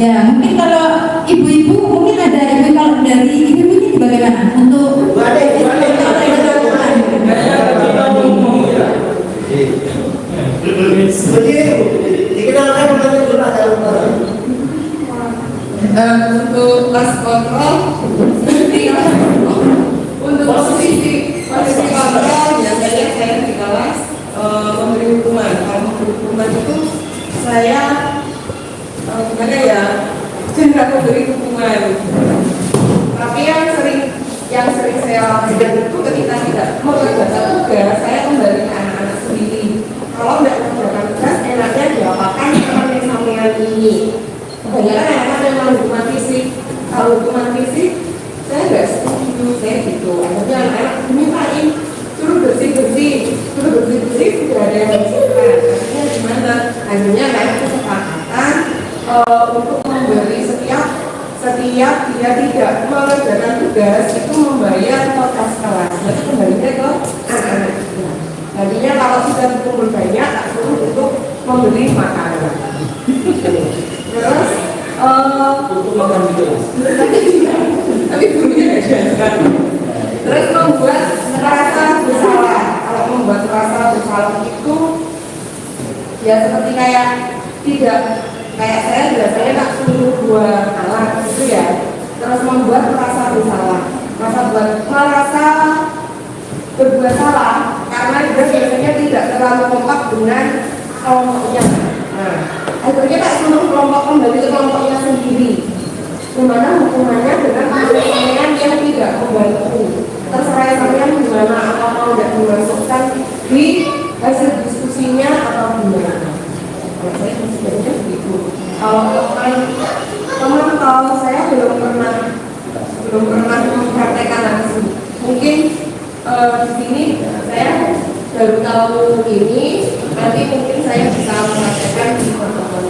S3: ya. Mungkin kalau ibu-ibu mungkin ada ibu kalau dari ibu ini bagaimana untuk
S7: untuk kelas kontrol untuk posisi kontrol biasanya saya di kelas memberi hukuman. Kalau memberi hukuman itu saya gimana ya, tidak memberi hukuman, tapi yang sering saya lakukan itu ketika tidak mengerjakan tugas saya kembali ke anak-anak sendiri. Kalau tidak mengerjakan tugas enaknya diapakan seperti sampean ini. Kebanyakan anak-anak memang hukuman fisik. Kalau hukuman fisik saya nggak setuju, saya gitu. Akhirnya anak-anak dimintain suruh bersih-bersih sudah ada yang bersihkan. Akhirnya gimana? Akhirnya kayak kesepakatan untuk memberi setiap dia tidak mengerjakan tugas itu membayar kotas kelas. Jadi kembalinya ke anak-anak. Tadinya kalau sudah berkumpul banyak tak suruh untuk membeli makanan. Terus tapi gurunya ada. Terus membuat rasa bersalah. Kalau membuat rasa bersalah itu ya seperti kayak tidak kayak saya biasanya tak suruh buat alat gitu ya. Terus membuat rasa bersalah, merasa berbuat salah karena dia biasanya tidak terlalu kompak dengan kelompoknya. Nah, akhirnya tak suruh kelompok kembali ke kelompoknya sendiri. Gimana hukumannya dengan pertanyaan yang tidak membantu. Terserah kalian gimana, apa mau tidak dimasukkan di hasil diskusinya atau gimana. Kalau saya sebenarnya begitu. Kalau teman kalau saya belum pernah mempraktekkan langsung. Mungkin di sini saya baru tahu ini, nanti mungkin saya bisa mempraktekkan di teman-teman.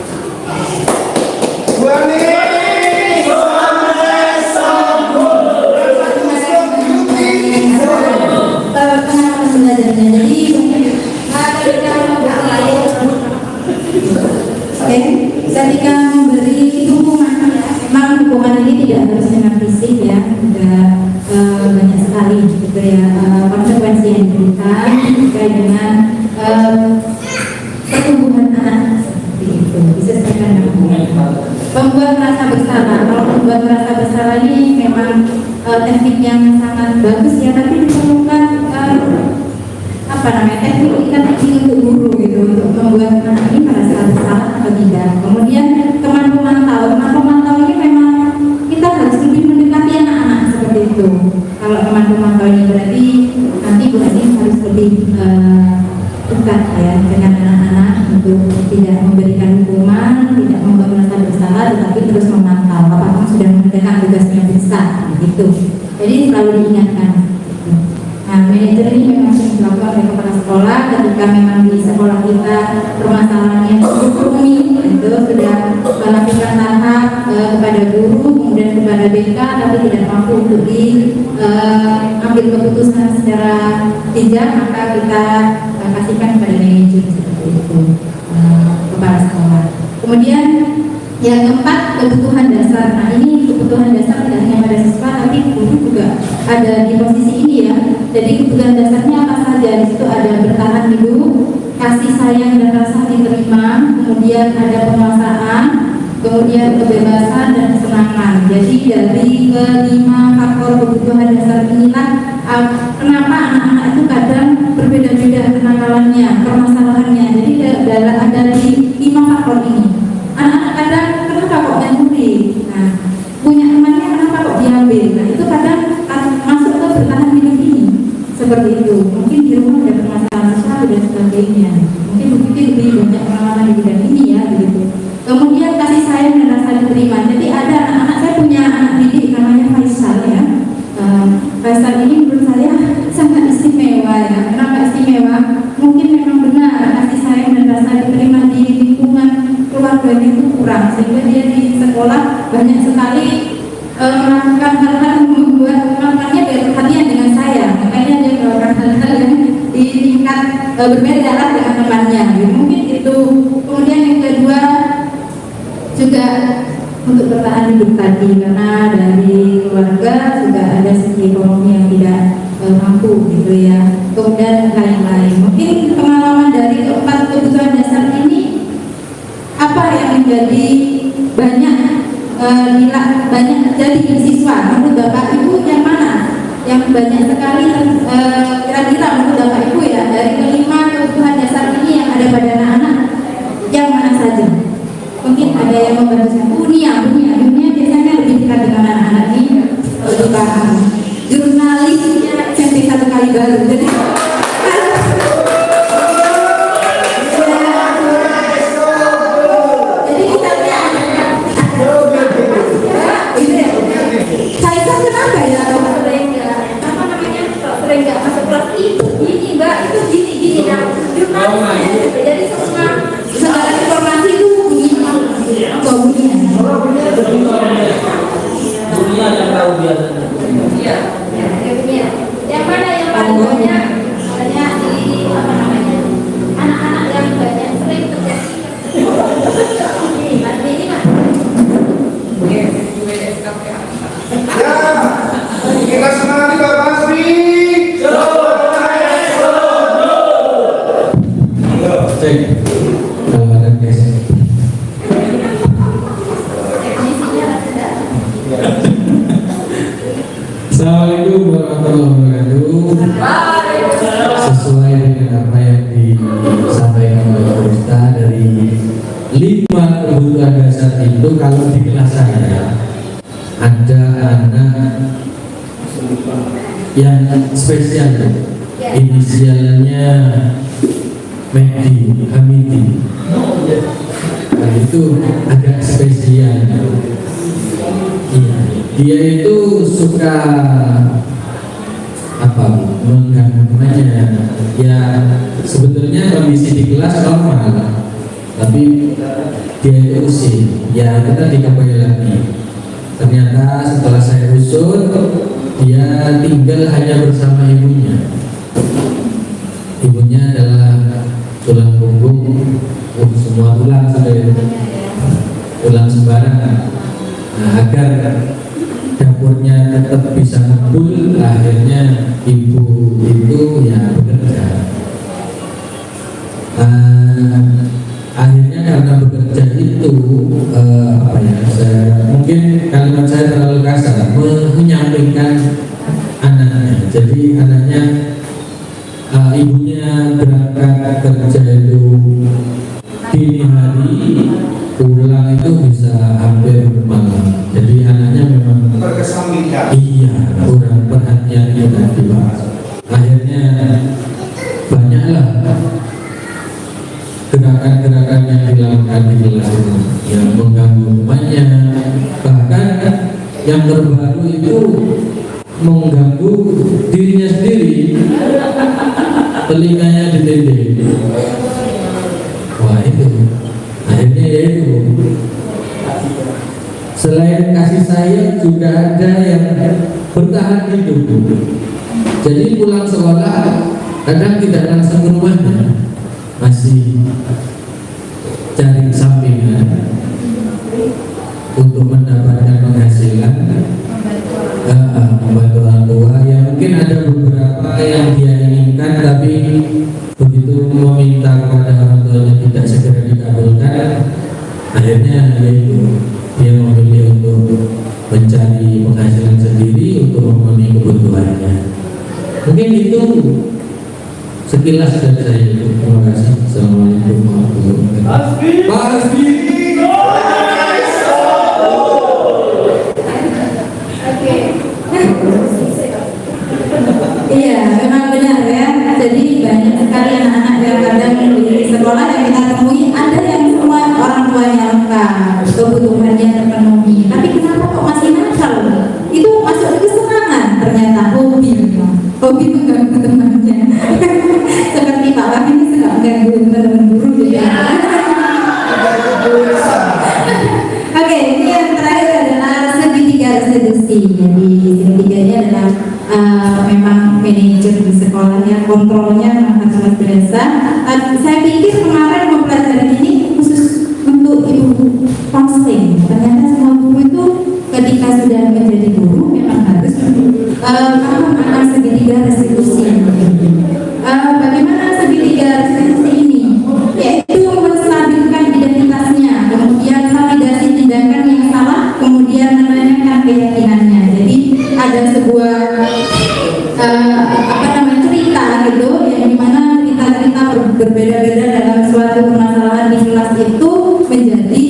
S3: Ketika memberi hukuman, memang hukuman ini tidak harus dengan fisik ya, ada banyak sekali gitu ya konsekuensi yang diberikan terkait dengan pertumbuhan anak seperti itu. Disesuaikan dengan pembuat rasa bersalah. Kalau membuat rasa bersalah ini memang teknik yang sangat bagus ya, tapi diperlukan teknik untuk guru gitu untuk membuat anak ini merasa bersalah atau tidak. Kemudian teman pemantau ini memang kita harus lebih mendekati anak-anak seperti itu. Kalau teman pemantau ini berarti nanti harus lebih dekat ya dengan anak-anak untuk tidak memberikan hukuman, tidak membuat merasa bersalah, tetapi terus memantau apakah sudah mengerjakan tugasnya bisa gitu. Jadi selalu diingatkan. Nah, manajer ini memang sering dilakukan oleh kepala sekolah ketika memang di sekolah kita permasalahannya rumit, itu sudah melakukan tahap kepada guru, kemudian kepada BK, tapi tidak mampu untuk diambil keputusan secara bijak, maka kita kasihkan kepada manajer seperti itu, kepala sekolah. Kemudian yang keempat, kebutuhan dasar. Nah, ini kebutuhan dasar tidak hanya pada siswa, tapi guru juga ada di posisi ini ya. Jadi kebutuhan dasarnya apa saja? Di situ ada bertahan hidup, kasih sayang dan rasa diterima, kemudian ada penguasaan, kemudian kebebasan dan kesenangan. Jadi dari kelima faktor kebutuhan dasar inilah kenapa anak-anak itu kadang berbeda-beda kenakalannya, permasalahannya. Jadi ada di 5 faktor ini. Anak-anak kadang kenapa kok nyuri? Nah, punya temannya kenapa kok diambil? Nah, itu kadang masuk ke bertahan hidup ini. Seperti itu. Mungkin di rumah ada permasalahan sosial dan sebagainya. Mungkin lebih banyak pengalaman di bidang ini ya, begitu. Kemudian kasih sayang dan rasa diterima. Jadi ada anak-anak, saya punya anak didik namanya Faisal ya. Faisal ini menurut saya sangat istimewa ya. Kenapa istimewa? Mungkin memang benar kasih sayang dan rasa diterima di lingkungan keluarganya itu kurang, sehingga dia di sekolah banyak sekali melakukan hal-hal berbeda lah dengan temannya. Mungkin itu. Kemudian yang kedua juga untuk bertahan hidup tadi, karena dari keluarga juga ada segi ekonomi yang tidak mampu gitu ya. Kemudian lain-lain. Mungkin pengalaman dari keempat kebutuhan dasar ini apa yang menjadi banyak banyak terjadi di siswa? Menurut Bapak Ibu yang mana? Yang banyak sekali kira-kira menurut Bapak Ibu ya, dari kelima kebutuhan dasar ini yang ada pada anak-anak, yang mana saja? Mungkin ada yang membantu dunia biasanya lebih dekat dengan anak-anak ini, lebih paham. Jurnalisnya SMP 1 kali baru. Jadi kita lihat. Saya kenapa ya sering nggak masuk kelas itu gini Mbak, itu gini nah jurnalisnya jadi segala informasi itu
S6: dunia yang tahu biasanya.
S3: Iya, yang mana yang paling banyak di apa namanya anak-anak yang banyak sering terjadi ini mah.
S4: Kita senang Pak Basri.
S1: Cek. Kalau ada guys. Assalamualaikum warahmatullahi wabarakatuh. Sesuai dengan apa yang disampaikan oleh Ustaz, dari 5 kebutuhan dasar itu kalau di kelas saya ada anak yang spesial, inisialnya Mehdi Hamidi. Nah, itu agak spesial. Dia itu suka namanya ya, sebetulnya kondisi di kelas normal, tapi dia itu usil. Ya kita dikembali lagi. Ternyata setelah saya usut, dia tinggal hanya bersama ibunya. Ibunya adalah tulang punggung, semua tulang sudah tulang sembarangan. Nah, agar dapurnya tetap bisa ngebul, akhirnya ibu itu ya bekerja. Akhirnya karena bekerja itu mungkin kalimat saya terlalu kasar, menyampaikan anaknya. Jadi anaknya ibunya berangkat kerja itu dini hari, pulang itu bisa hampir malam. Jadi anaknya memang
S4: Berkesampingkan.
S1: iya, kurang perhatian tadi Pak. Akhirnya banyaklah gerakan-gerakan yang dilakukan di kelas itu yang mengganggu temannya. Bahkan yang terbaru itu mengganggu dirinya sendiri, telinganya ditindih. Wah itu, akhirnya ya itu. Selain kasih sayang juga ada yang bertahan hidup. Jadi pulang sekolah kadang tidak langsung ke rumahnya, masih cari sampingan untuk mendapatkan penghasilan, membantu orang tua. Ya mungkin ada beberapa yang dia inginkan, tapi begitu meminta kepada orang tuanya tidak segera dikabulkan, akhirnya yaitu dia memilih untuk mencari penghasilan sendiri untuk memenuhi kebutuhannya. Mungkin itu sekilas dari saya. Terima kasih. Assalamualaikum warahmatullahi wabarakatuh. Pasti.
S3: Iya, memang benar ya. Jadi banyak sekali anak-anak yang kadang di sekolah yang kita temui, ada yang semua orang tuanya lengkap, kebutuhannya terpenuhi. Tapi kenapa kok masih nakal? Itu masuk ke kesenangan, ternyata hobi mengganggu temannya. Seperti Pak Wahid ini suka mengganggu teman-teman guru gitu ya. Oke, ini yang terakhir adalah segitiga restitusi. Jadi segitiganya adalah memang manajer belajar di sekolah ya, kontrolnya memang sangat biasa. Saya pikir kemarin mempelajari ini khusus untuk ibu konseling. Ternyata semua guru itu ketika sudah menjadi guru memang harus paham akan segitiga restitusi. Bagaimana segitiga restitusi ini? Yaitu menstabilkan identitasnya, kemudian validasi tindakan yang salah, kemudian menanyakan keyakinannya. Jadi ada sebuah cerita gitu, yang dimana cerita-cerita berbeda-beda dalam suatu permasalahan di kelas itu menjadi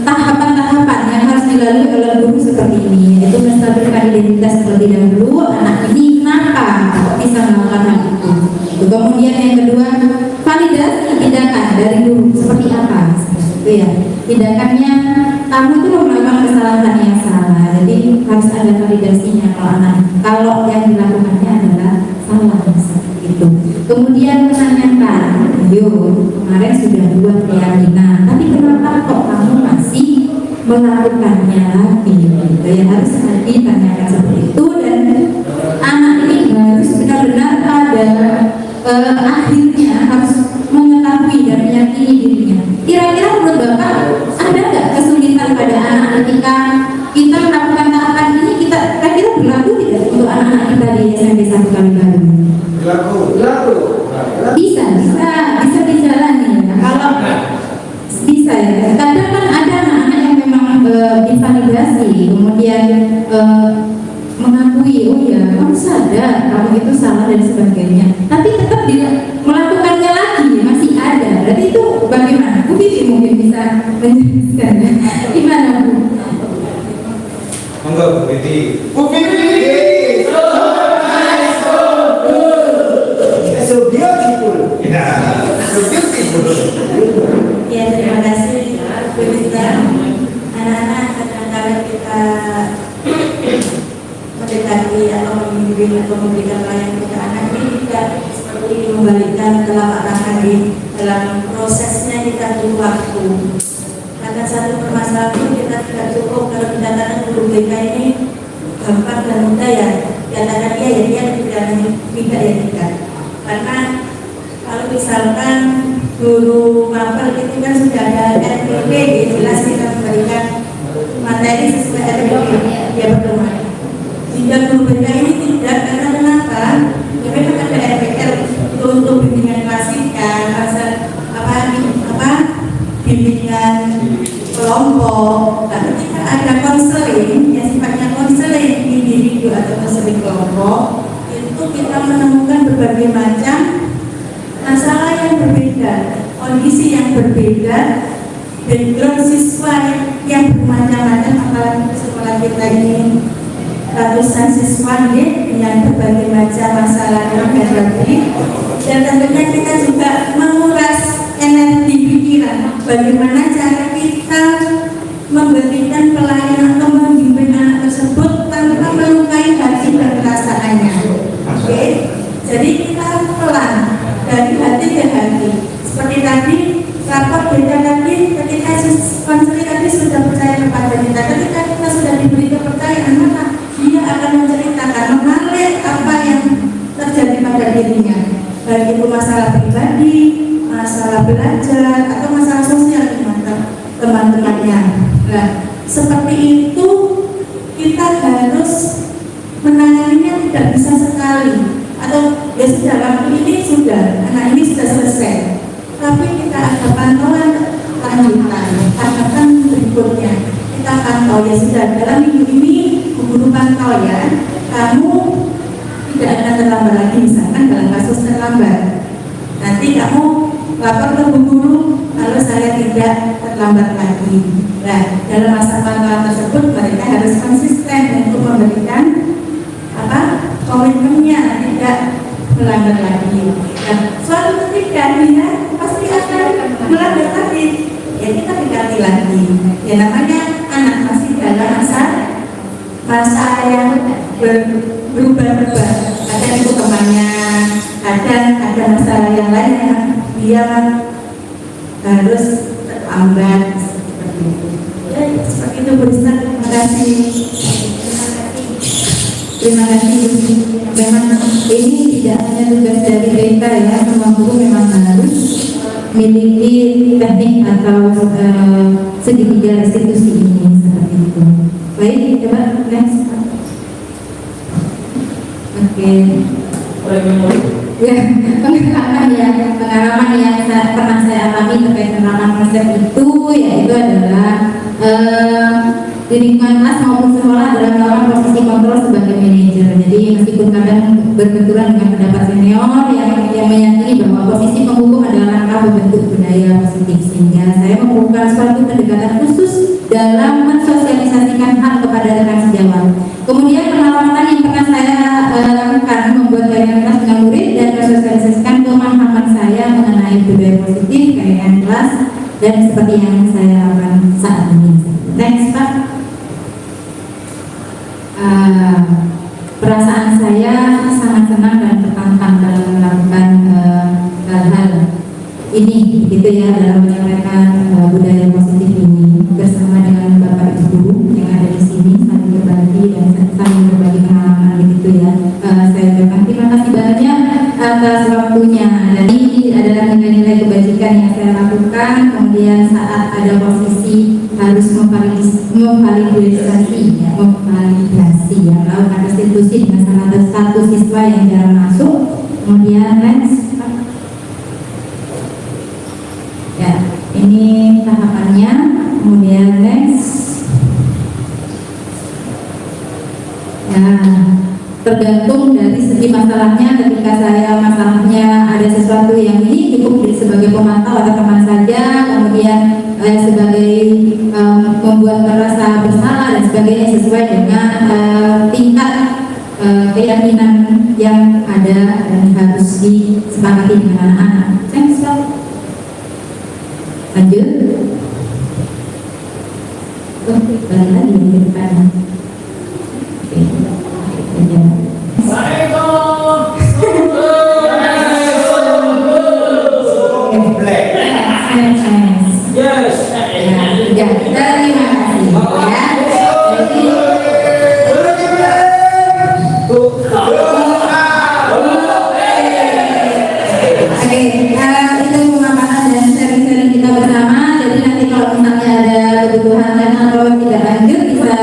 S3: tahapan-tahapan yang harus dilalui oleh guru seperti ini, yaitu menstabilkan identitas terlebih dahulu. Anak ini kenapa bisa melakukan hal itu? Kemudian yang kedua, validasi tindakan dari guru seperti apa? Itu ya, tindakannya kamu itu melakukan kesalahan yang salah, jadi harus ada validasinya kalau yang dilakukannya adalah salah seperti itu. Kemudian menanyakan, kemarin sudah buat keyakinan, tapi kenapa kok kamu masih melakukannya lagi? Gitu ya, harus ditanyakan seperti itu, dan anak ini harus benar-benar ada akhirnya harus mengetahui dan meyakini dirinya. Kira-kira menurut Bapak ada nggak kesulitan pada anak ketika kita melakukan tahapan ini? Kira-kira berlaku tidak untuk anak-anak kita di SMP 1 Kalibaru?
S4: Berlaku.
S3: Bisa dijalani. Nah, kalau bisa ya. Kadang kan ada anak-anak yang memang divalidasi, kemudian mengakui, oh ya kamu sadar kamu itu salah dan sebagainya, tapi tetap melakukannya lagi masih ada. Berarti itu bagaimana? Bu Vivi mungkin bisa menjelaskan gimana Bu?
S4: Monggo Bu Vivi. Bu Vivi. So beautiful. Ya, so beautiful.
S3: Ya, terima kasih Bu Vista. Anak-anak kadang-kadang kita mendekati atau membimbing atau memberikan pelayanan ke anak ini tidak seperti membalikkan telapak tangan dalam prosesnya. Kita butuh waktu, karena satu permasalahan itu kita tidak cukup kalau dikatakan guru BK ini gampang dan mudah ya, dikatakan iya ya dia, tidak ya tidak. Karena kalau misalkan guru mapel itu kan sudah ada RPP, jelas kita memberikan materi sesuai RPP, ya betul. Jika guru BK ini tidak, karena kenapa? Ya memang ada RPR untuk bimbingan klasikal, bimbingan kelompok. Nah, ketika ada konseling yang sifatnya konseling individu atau konseling kelompok, itu kita menemukan berbagai macam masalah yang berbeda, kondisi yang berbeda, background siswa yang bermacam-macam. Apalagi sekolah kita ini ratusan siswa dengan berbagai macam masalah yang dihadapi, dan tentunya kita juga menguras energi pikiran bagaimana cara kita memberikan pelayanan atau membimbing anak tersebut tanpa melukai hati dan perasaannya. Oke, jadi kita pelan dari hati ke hati. Seperti tadi rapor beda tadi, ketika konseling tadi sudah percaya kepada kita, ketika kita sudah diberi kepercayaan, maka dia akan menceritakan mengalir apa yang terjadi pada dirinya, baik itu masalah pribadi, masalah belajar, atau masalah sosial dengan teman-temannya. Nah, seperti itu kita harus menanganinya tidak bisa sekali, atau ya sudah waktu ini sudah, anak ini sudah selesai, tapi kita ada pantauan lanjutan, tahapan berikutnya. Kita pantau, ya sudah dalam minggu ini guru pantau ya, kamu tidak akan terlambat lagi, misalkan dalam kasus terlambat. Nanti kamu lapor ke bu guru kalau saya tidak terlambat lagi. Nah, dalam masa pantauan tersebut mereka harus konsisten untuk memberikan komitmennya tidak melanggar lagi. Nah, suatu ketika dia pasti akan melanggar lagi, ya kita dekati lagi. Ya namanya anak masih dalam masa yang berubah-ubah. Kadang itu temannya, kadang ada masalah yang lain yang dia harus terlambat seperti itu. Ya, seperti itu Bu Rizal. Terima kasih. Terima kasih. Memang ini tidak hanya tugas dari kita ya, semua guru memang harus memiliki teknik atau segitiga restitusi ini seperti itu. Baik, coba next. Oke. Ya, pengalaman yang pernah saya alami terkait penerapan konsep itu yaitu adalah di lingkungan kelas maupun sekolah adalah melakukan posisi kontrol sebagai manajer. Jadi meskipun kadang berbenturan dengan pendapat senior yang meyakini bahwa posisi penghukum adalah langkah membentuk budaya positif, sehingga saya membuka suatu pendekatan khusus dalam mensosialisasikan hak kepada rekan sejawat. Kemudian pengamatan yang pernah saya lakukan membuat jaringan kelas dengan murid dan mensosialisasikan pemahaman saya mengenai budaya positif jaringan kelas dan seperti yang saya lakukan saat ini. Next, Pak. Perasaan saya sangat senang dan tertantang dalam melakukan hal-hal ini, gitu ya, dalam menyampaikan budaya positif ini bersama dengan Bapak Ibu yang ada di sini, saling berbagi dan saling berbagi pengalaman, gitu ya. Saya ucapkan terima kasih banyak atas waktunya. Jadi adalah nilai-nilai kebajikan yang saya lakukan. Kemudian saat ada posisi harus memvalidasi ya, melakukan restitusi dengan salah satu siswa yang jarang masuk. Kemudian next. Ya, ini tahapannya. Kemudian next. Ya, tergantung dari segi masalahnya. Ketika masalahnya ada sesuatu yang ini cukup sebagai pemantau atau teman saja, kemudian sebagai membuat merasa bersalah dan sebagainya sesuai dengan tingkat keyakinan yang ada dan harus disepakati dengan anak-anak. Thanks, Pak. Lanjut. Balik lagi ke depan. Ya, terima kasih ya. Jadi itu pemaparan dan sharing-sharing kita bersama. Jadi nanti kalau misalnya ada kebutuhan dan atau tidak lanjut, bisa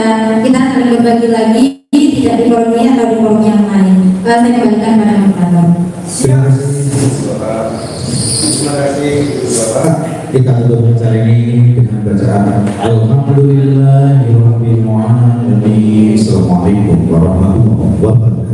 S3: kita saling berbagi lagi, tidak di forum ini atau di forum yang lain. Saya kembalikan pada moderator.
S1: Terima kasih Bapak. Kita tutup acara ini dengan bacaan Alhamdulillahirabbil alamin. Assalamualaikum warahmatullahi wabarakatuh.